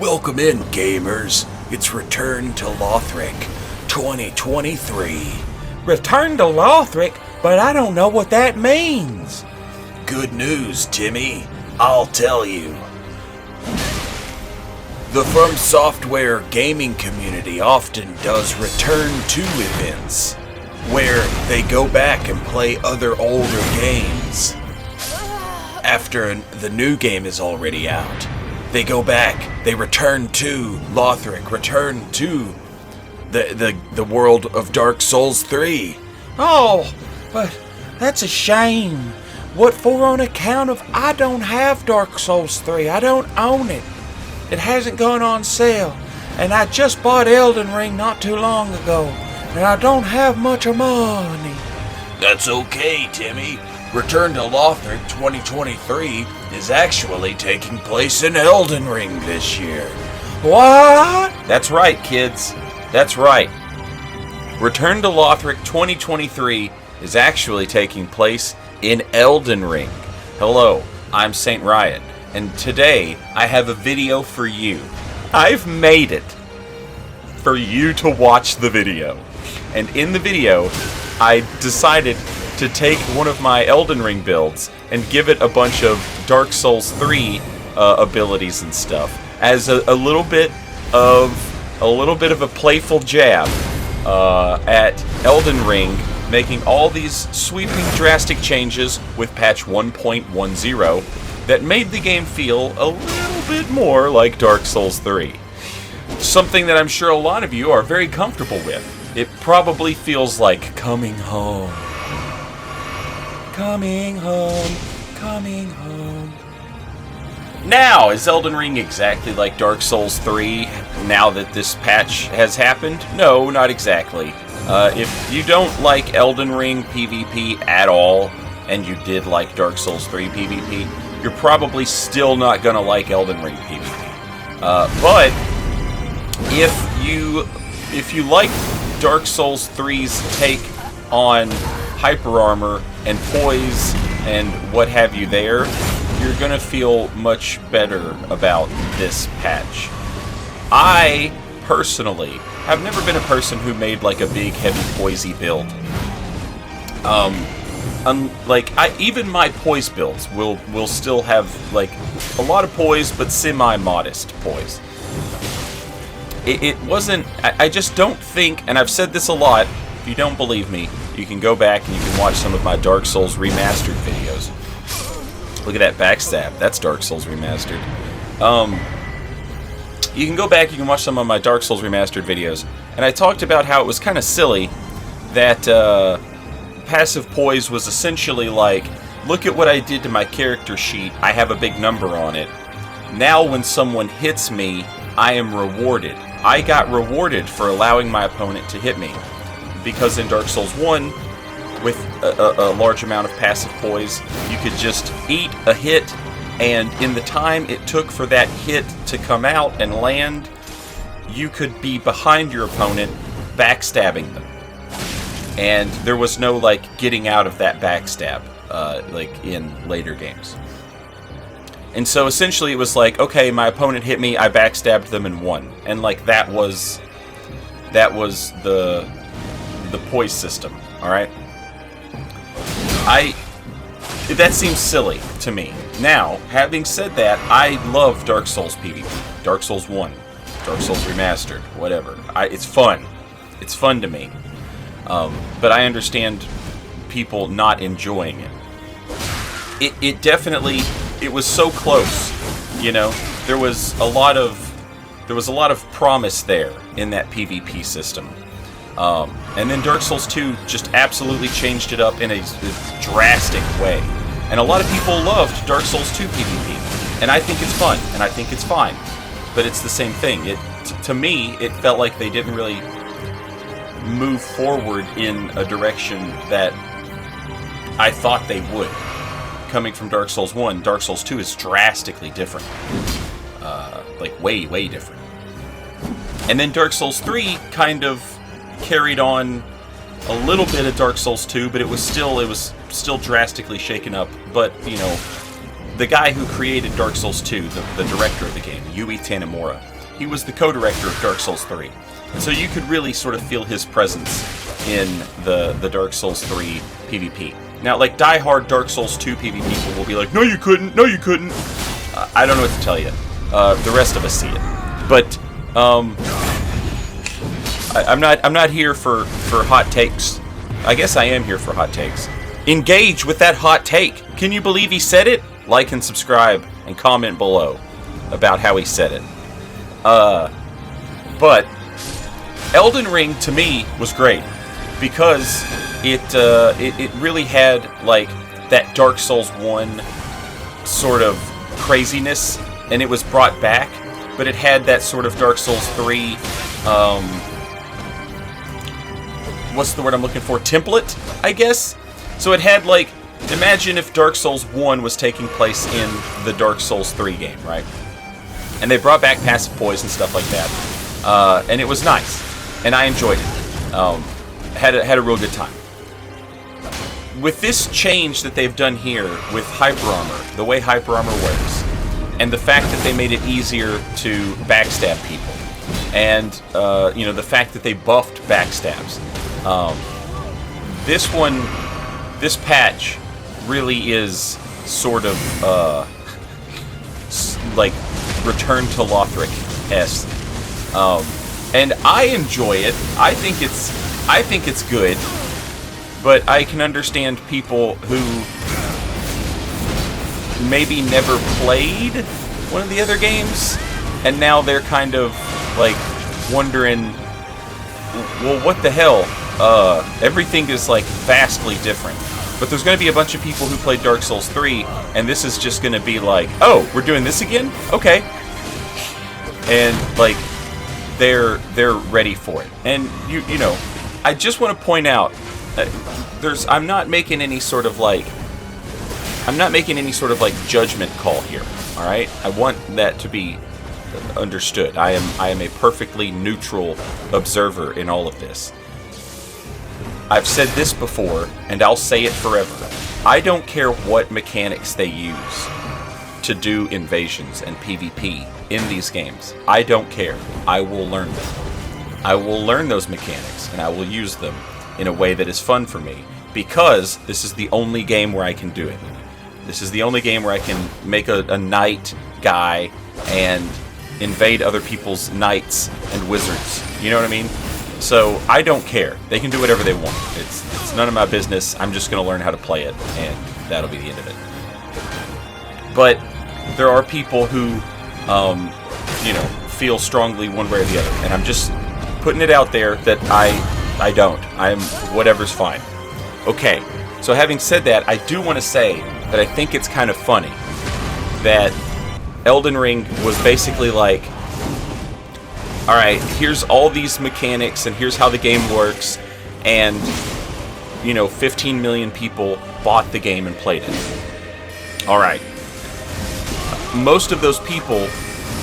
Welcome in, gamers. It's Return to Lothric 2023. Return to Lothric? But I don't know what that means. Good news, Timmy. I'll tell you. The From Software gaming community often does return to events, where they go back and play other older games. After the new game is already out, they go back, they return to Lothric, return to the world of Dark Souls 3. Oh, but that's a shame. What for? On account of I don't have Dark Souls 3. I don't own it. It hasn't gone on sale. And I just bought Elden Ring not too long ago. And I don't have much money. That's okay, Timmy. Return to Lothric 2023 is actually taking place in Elden Ring this year. What? That's right, kids. That's right. Return to Lothric 2023 is actually taking place in Elden Ring. Hello, I'm Saint Riot, and today I have a video for you. I've made it for you to watch the video. And in the video, I decided to take one of my Elden Ring builds and give it a bunch of Dark Souls 3 abilities and stuff as a little bit of a playful jab at Elden Ring, making all these sweeping drastic changes with patch 1.10 that made the game feel a little bit more like Dark Souls 3. Something that I'm sure a lot of you are very comfortable with. It probably feels like coming home. Coming home, coming home. Now, is Elden Ring exactly like Dark Souls 3 now that this patch has happened? No, not exactly. If you don't like Elden Ring PvP at all, and you did like Dark Souls 3 PvP, you're probably still not gonna like Elden Ring PvP. But if you like Dark Souls 3's take on hyper armor and poise and what have you there, you're gonna feel much better about this patch. I personally have never been a person who made like a big heavy poisey build. Even my poise builds will still have like a lot of poise, but semi-modest poise. It wasn't. I just don't think, and I've said this a lot. If you don't believe me, you can go back and you can watch some of my Dark Souls Remastered videos. Look at that backstab. That's Dark Souls Remastered. You can go back, you can watch some of my Dark Souls Remastered videos, and I talked about how it was kind of silly that passive poise was essentially like, look at what I did to my character sheet, I have a big number on it. Now when someone hits me, I am rewarded. I got rewarded for allowing my opponent to hit me. Because in Dark Souls 1, with a large amount of passive poise, you could just eat a hit, and in the time it took for that hit to come out and land, you could be behind your opponent, backstabbing them. And there was no, like, getting out of that backstab, like in later games. And so essentially it was like, okay, my opponent hit me, I backstabbed them and won. And like that was the poise system, alright? That seems silly to me. Now, having said that, I love Dark Souls PvP. Dark Souls 1, Dark Souls Remastered, whatever. It's fun. It's fun to me. But I understand people not enjoying it. It definitely, it was so close, you know? There was a lot of promise there in that PvP system. And then Dark Souls 2 just absolutely changed it up in a drastic way. And a lot of people loved Dark Souls 2 PvP. And I think it's fun, and I think it's fine. But it's the same thing. To me, it felt like they didn't really move forward in a direction that I thought they would. Coming from Dark Souls 1, Dark Souls 2 is drastically different. Like, way, way different. And then Dark Souls 3 kind of carried on a little bit of Dark Souls 2, but it was still drastically shaken up. But, you know, the guy who created Dark Souls 2, the director of the game, Yui Tanimura, He was the co-director of Dark Souls 3. And so you could really sort of feel his presence in the Dark Souls 3 PvP. Now, like, die-hard Dark Souls 2 PvP people will be like, no you couldn't, no you couldn't. I don't know what to tell you. The rest of us see it. But, I'm not here for hot takes. I guess I am here for hot takes. Engage with that hot take. Can you believe he said it? Like and subscribe and comment below about how he said it. But Elden Ring to me was great because it really had like that Dark Souls 1 sort of craziness, and it was brought back, but it had that sort of Dark Souls 3 what's the word I'm looking for? Template, I guess? So it had, like, imagine if Dark Souls 1 was taking place in the Dark Souls 3 game, right? And they brought back passive poise and stuff like that. And it was nice. And I enjoyed it. Had a real good time. With this change that they've done here with Hyper Armor, the way Hyper Armor works, and the fact that they made it easier to backstab people, and, you know, the fact that they buffed backstabs, this patch really is sort of, like, Return to Lothric-esque. And I enjoy it. I think it's good, but I can understand people who maybe never played one of the other games, and now they're kind of, like, wondering, well, what the hell? Everything is, like, vastly different. But there's going to be a bunch of people who played Dark Souls 3, and this is just going to be like, oh, we're doing this again? Okay. And, like, they're ready for it. And, you know, I just want to point out, I'm not making any sort of, like, judgment call here, alright? I want that to be understood. I am a perfectly neutral observer in all of this. I've said this before, and I'll say it forever. I don't care what mechanics they use to do invasions and PvP in these games. I don't care. I will learn them. I will learn those mechanics, and I will use them in a way that is fun for me, because this is the only game where I can do it. This is the only game where I can make a knight guy and invade other people's knights and wizards. You know what I mean? So, I don't care. They can do whatever they want. It's none of my business. I'm just going to learn how to play it, and that'll be the end of it. But there are people who, you know, feel strongly one way or the other. And I'm just putting it out there that I don't. Whatever's fine. Okay, so having said that, I do want to say that I think it's kind of funny that Elden Ring was basically like, alright, here's all these mechanics, and here's how the game works, and, you know, 15 million people bought the game and played it. Alright. Most of those people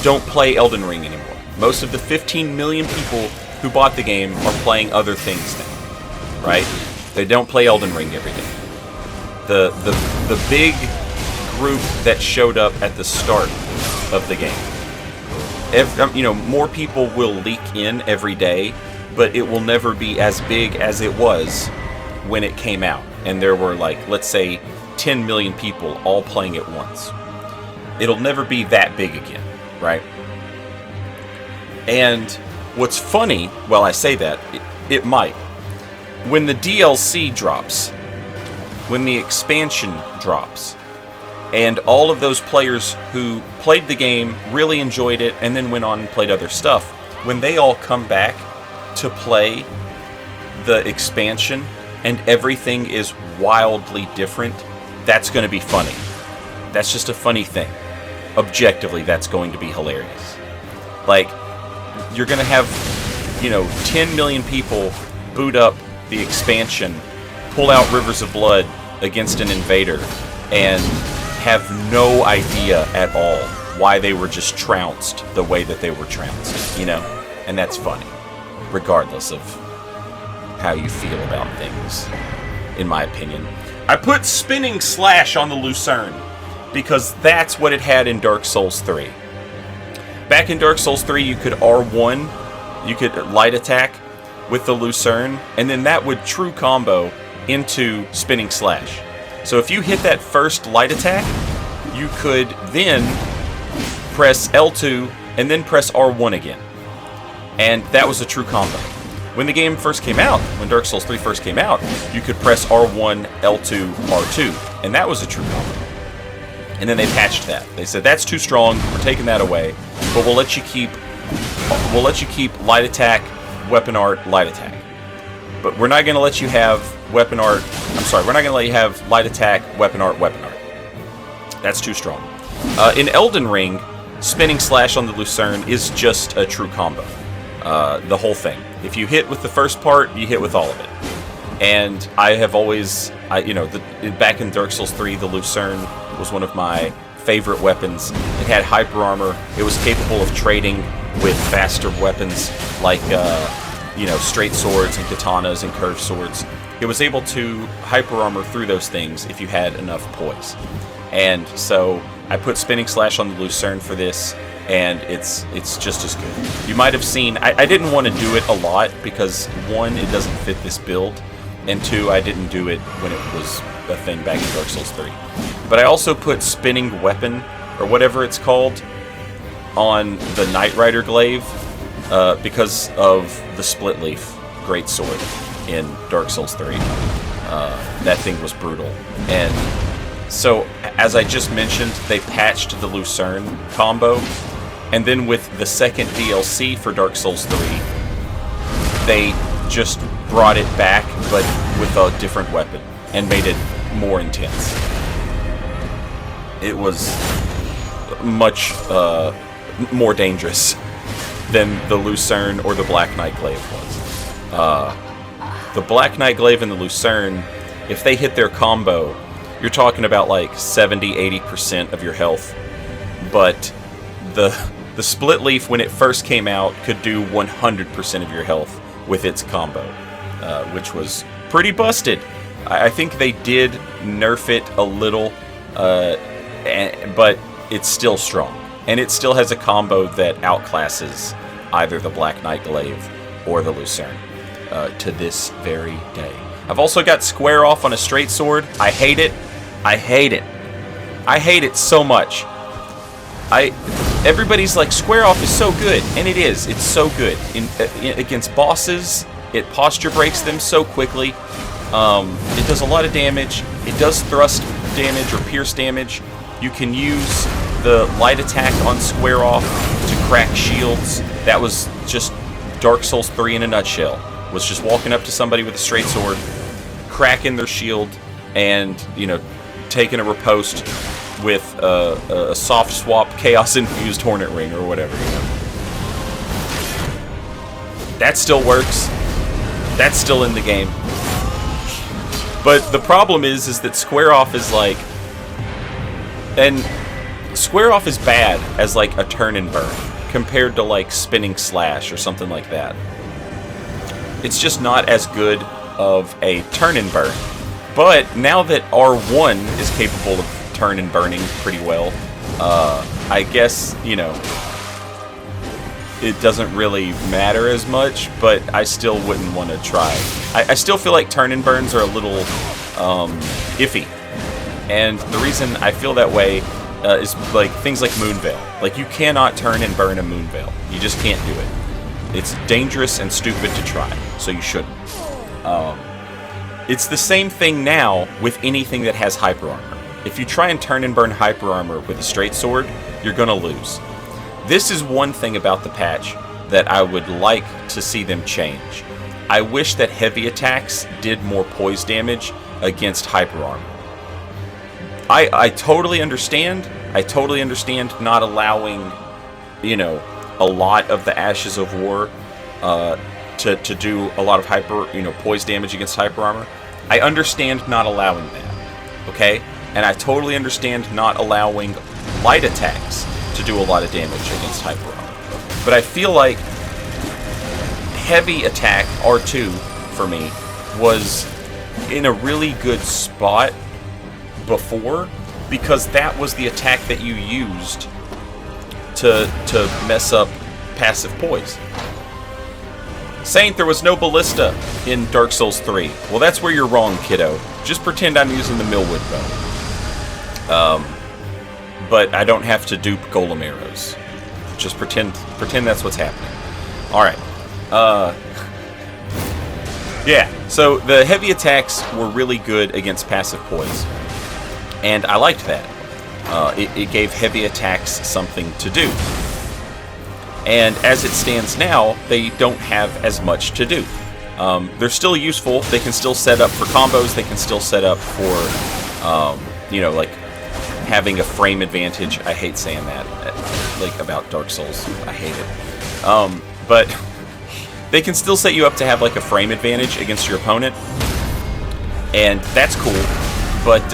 don't play Elden Ring anymore. Most of the 15 million people who bought the game are playing other things now. Right? They don't play Elden Ring every day. The big group that showed up at the start of the game, you know, more people will leak in every day, but it will never be as big as it was when it came out. And there were, like, let's say 10 million people all playing at once. It'll never be that big again, right? And what's funny, well, I say that, it might. When the DLC drops, when the expansion drops, and all of those players who played the game, really enjoyed it, and then went on and played other stuff, when they all come back to play the expansion and everything is wildly different, that's going to be funny. That's just a funny thing. Objectively, that's going to be hilarious. Like, you're going to have, you know, 10 million people boot up the expansion, pull out Rivers of Blood against an invader, and have no idea at all why they were just trounced the way that they were trounced, you know? And that's funny, regardless of how you feel about things, in my opinion. I put Spinning Slash on the Lucerne because that's what it had in Dark Souls 3. Back in Dark Souls 3, you could R1, you could light attack with the Lucerne, and then that would true combo into spinning slash. So if you hit that first light attack, you could then press L2 and then press R1 again. And that was a true combo. When the game first came out, when Dark Souls 3 first came out, you could press R1, L2, R2, and that was a true combo. And then they patched that. They said that's too strong. We're taking that away, but we'll let you keep light attack, weapon art, light attack. But we're not going to let you have weapon art. I'm sorry, we're not going to let you have light attack, weapon art, weapon art. That's too strong. In Elden Ring, spinning slash on the Lucerne is just a true combo. The whole thing. If you hit with the first part, you hit with all of it. And I have always, back in Dark Souls 3, the Lucerne was one of my favorite weapons. It had hyper armor. It was capable of trading with faster weapons like, straight swords and katanas and curved swords. It was able to hyper armor through those things if you had enough poise. And so I put spinning slash on the Lucerne for this, and it's just as good. You might have seen, I didn't want to do it a lot because, one, it doesn't fit this build, and two, I didn't do it when it was a thing back in Dark Souls 3. But I also put spinning weapon, or whatever it's called, on the Knight Rider glaive because of the split leaf greatsword in Dark Souls 3. That thing was brutal. And so, as I just mentioned, they patched the Lucerne combo, and then with the second DLC for Dark Souls 3, they just brought it back, but with a different weapon, and made it more intense. It was much more dangerous than the Lucerne or the Black Knight Glaive was. The Black Knight Glaive and the Lucerne, if they hit their combo, you're talking about like 70-80% of your health. But the split leaf, when it first came out, could do 100% of your health with its combo, which was pretty busted. I think they did nerf it a little, but it's still strong. And it still has a combo that outclasses either the Black Knight Glaive or the Lucerne to this very day. I've also got square off on a straight sword. I hate it. I hate it. I hate it so much. Everybody's like, square off is so good, and it is. It's so good against bosses. It posture breaks them so quickly. It does a lot of damage. It does thrust damage or pierce damage. You can use the light attack on square off to crack shields. That was just Dark Souls 3 in a nutshell. Was just walking up to somebody with a straight sword, cracking their shield, and taking a riposte with a soft swap chaos infused hornet ring or whatever. That still works. That's still in the game. But the problem is that square off is like, and square off is bad as like a turn and burn compared to like spinning slash or something like that. It's just not as good of a turn and burn. But now that R1 is capable of turn and burning pretty well, I guess, it doesn't really matter as much, but I still wouldn't want to try. I still feel like turn and burns are a little iffy. And the reason I feel that way is like things like Moonveil. Like, you cannot turn and burn a Moonveil. You just can't do it. It's dangerous and stupid to try, so you shouldn't. It's the same thing now with anything that has hyper armor. If you try and turn and burn hyper armor with a straight sword, you're gonna lose. This is one thing about the patch that I would like to see them change. I wish that heavy attacks did more poise damage against hyper armor. I totally understand. I totally understand not allowing, a lot of the Ashes of War to do a lot of poise damage against hyper armor. I understand not allowing that, okay? And I totally understand not allowing light attacks to do a lot of damage against hyper armor. But I feel like heavy attack R2 for me was in a really good spot before, because that was the attack that you used to mess up passive poise. Saint, there was no ballista in Dark Souls 3. Well, that's where you're wrong, kiddo. Just pretend I'm using the Millwood bow. But I don't have to dupe golem arrows. Just pretend that's what's happening. Alright. Yeah, so the heavy attacks were really good against passive poise. And I liked that. It gave heavy attacks something to do. And as it stands now, they don't have as much to do. They're still useful. They can still set up for combos. They can still set up for, like having a frame advantage. I hate saying that, like about Dark Souls. I hate it. But they can still set you up to have like a frame advantage against your opponent, and that's cool. But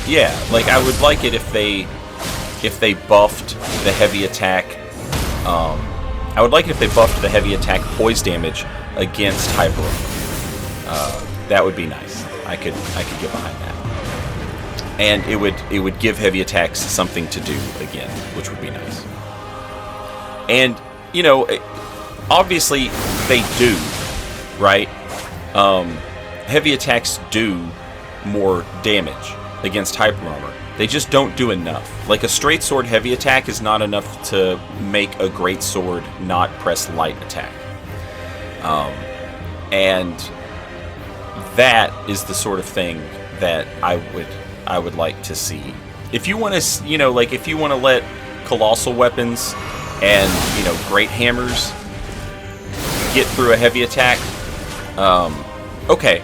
yeah, like I would like it if they buffed the heavy attack. I would like it if they buffed the heavy attack poise damage against Hyper. That would be nice. I could get behind that, and it would give heavy attacks something to do again, which would be nice. And obviously they do, right? Heavy attacks do more damage against hyper armor. They just don't do enough. Like a straight sword heavy attack is not enough to make a great sword not press light attack. And that is the sort of thing that I would like to see. If you want to, like if you want to let colossal weapons and great hammers get through a heavy attack, okay,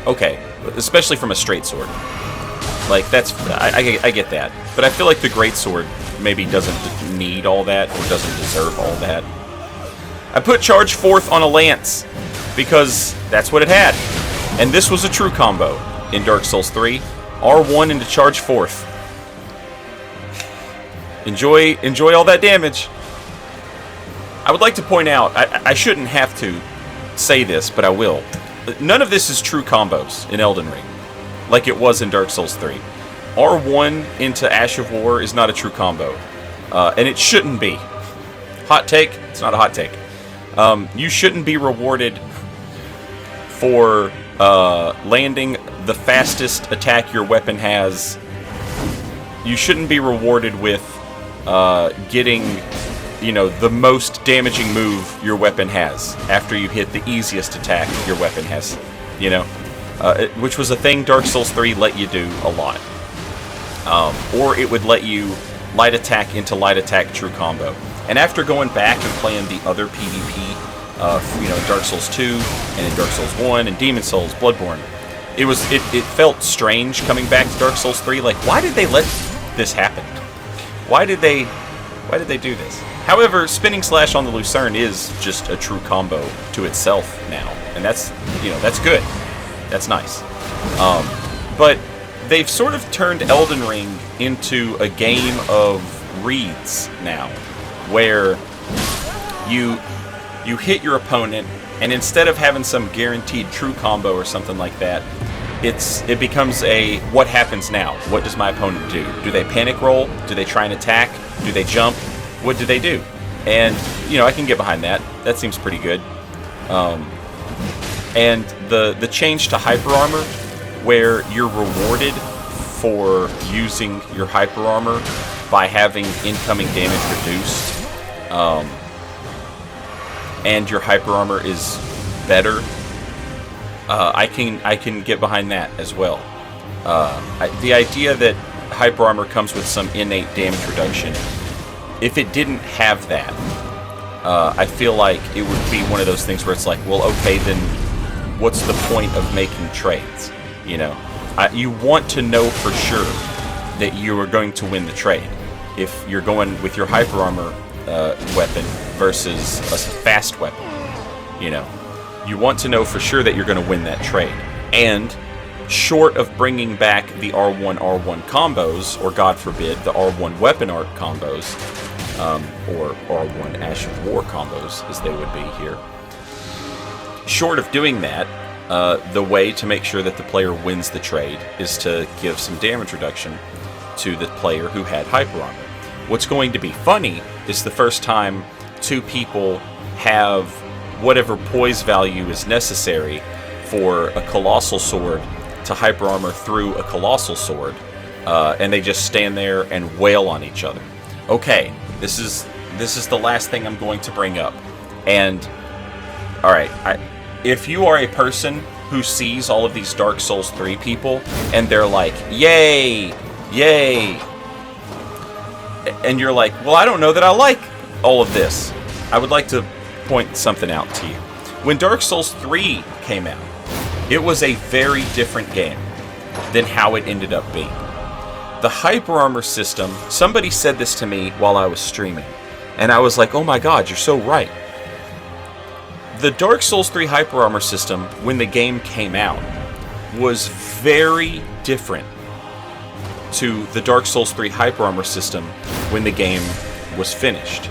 okay, especially from a straight sword. Like that's I get that, but I feel like the greatsword maybe doesn't need all that or doesn't deserve all that. I put charge fourth on a lance because that's what it had, and this was a true combo in Dark Souls 3. R1 into charge fourth. Enjoy all that damage. I would like to point out, I shouldn't have to say this, but I will. None of this is true combos in Elden Ring, like it was in Dark Souls 3. R1 into Ash of War is not a true combo, and it shouldn't be. Hot take? It's not a hot take. You shouldn't be rewarded for landing the fastest attack your weapon has. You shouldn't be rewarded with getting, the most damaging move your weapon has after you hit the easiest attack your weapon has, which was a thing Dark Souls 3 let you do a lot. Or it would let you light attack into light attack true combo. And after going back and playing the other PvP, in Dark Souls 2 and in Dark Souls 1 and Demon Souls, Bloodborne, it felt strange coming back to Dark Souls 3. Like, why did they let this happen? Why did they do this? However, spinning slash on the Lucerne is just a true combo to itself now, and that's good. That's nice. But they've sort of turned Elden Ring into a game of reads now, where you hit your opponent, and instead of having some guaranteed true combo or something like that, it becomes a what happens now? What does my opponent do? Do they panic roll? Do they try and attack? Do they jump? What do they do? And I can get behind that. That seems pretty good. And the change to hyper armor, where you're rewarded for using your hyper armor by having incoming damage reduced, and your hyper armor is better. I can get behind that as well. The idea that hyper armor comes with some innate damage reduction, if it didn't have that, I feel like it would be one of those things where it's like, well, okay, then what's the point of making trades? You want to know for sure that you are going to win the trade if you're going with your hyper armor weapon versus a fast weapon. You want to know for sure that you're going to win that trade. And short of bringing back the R1 combos, or God forbid, the R1 weapon art combos, or R1 Ash of War combos, as they would be here. Short of doing that, the way to make sure that the player wins the trade is to give some damage reduction to the player who had hyper armor. What's going to be funny is the first time two people have whatever poise value is necessary for a colossal sword to hyper armor through a colossal sword, and they just stand there and wail on each other. Okay, this is the last thing I'm going to bring up. And alright, if you are a person who sees all of these Dark Souls 3 people and they're like, yay, yay, and you're like, well, I don't know that I like all of this, I would like to point something out to you. When Dark Souls 3 came out, it was a very different game than how it ended up being. The hyper armor system, somebody said this to me while I was streaming, and I was like, oh my god, you're so right. The Dark Souls 3 hyper armor system, when the game came out, was very different to the Dark Souls 3 hyper armor system when the game was finished.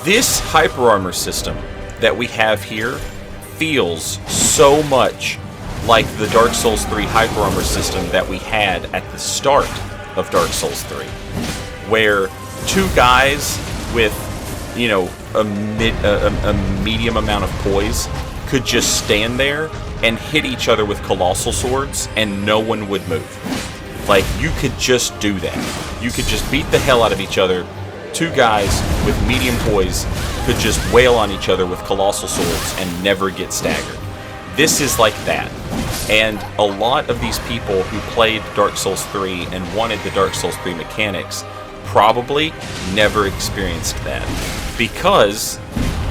This hyper armor system that we have here feels so much like the Dark Souls 3 hyper armor system that we had at the start of Dark Souls 3, where two guys with, you know, a medium amount of poise could just stand there and hit each other with colossal swords and no one would move. Like, you could just do that. You could just beat the hell out of each other. Two guys with medium poise could just wail on each other with colossal swords and never get staggered. This is like that. And a lot of these people who played Dark Souls 3 and wanted the Dark Souls 3 mechanics probably never experienced that. Because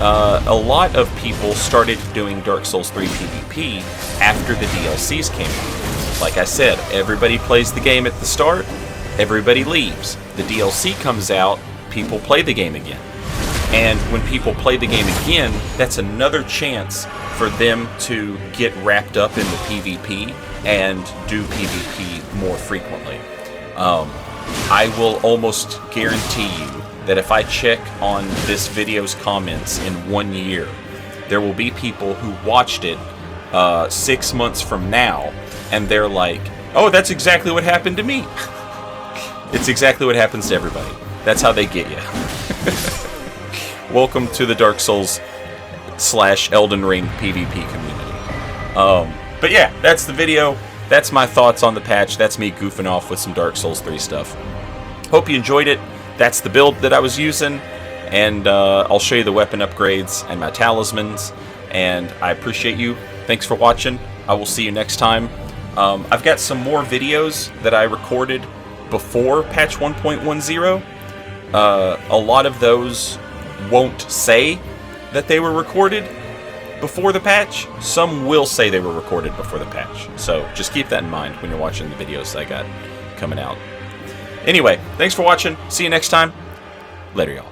a lot of people started doing Dark Souls 3 PvP after the DLCs came out. Like I said, everybody plays the game at the start, everybody leaves. The DLC comes out, people play the game again. And when people play the game again, that's another chance for them to get wrapped up in the PvP and do PvP more frequently. I will almost guarantee you that if I check on this video's comments in 1 year, there will be people who watched it 6 months from now, and they're like, oh, that's exactly what happened to me. It's exactly what happens to everybody. That's how they get you. Welcome to the Dark Souls / Elden Ring PvP community. But yeah, that's the video. That's my thoughts on the patch. That's me goofing off with some Dark Souls 3 stuff. Hope you enjoyed it. That's the build that I was using, and I'll show you the weapon upgrades and my talismans, and I appreciate you. Thanks for watching. I will see you next time. I've got some more videos that I recorded before patch 1.10. A lot of those won't say that they were recorded before the patch. Some will say they were recorded before the patch. So just keep that in mind when you're watching the videos I got coming out. Anyway, thanks for watching. See you next time. Later, y'all.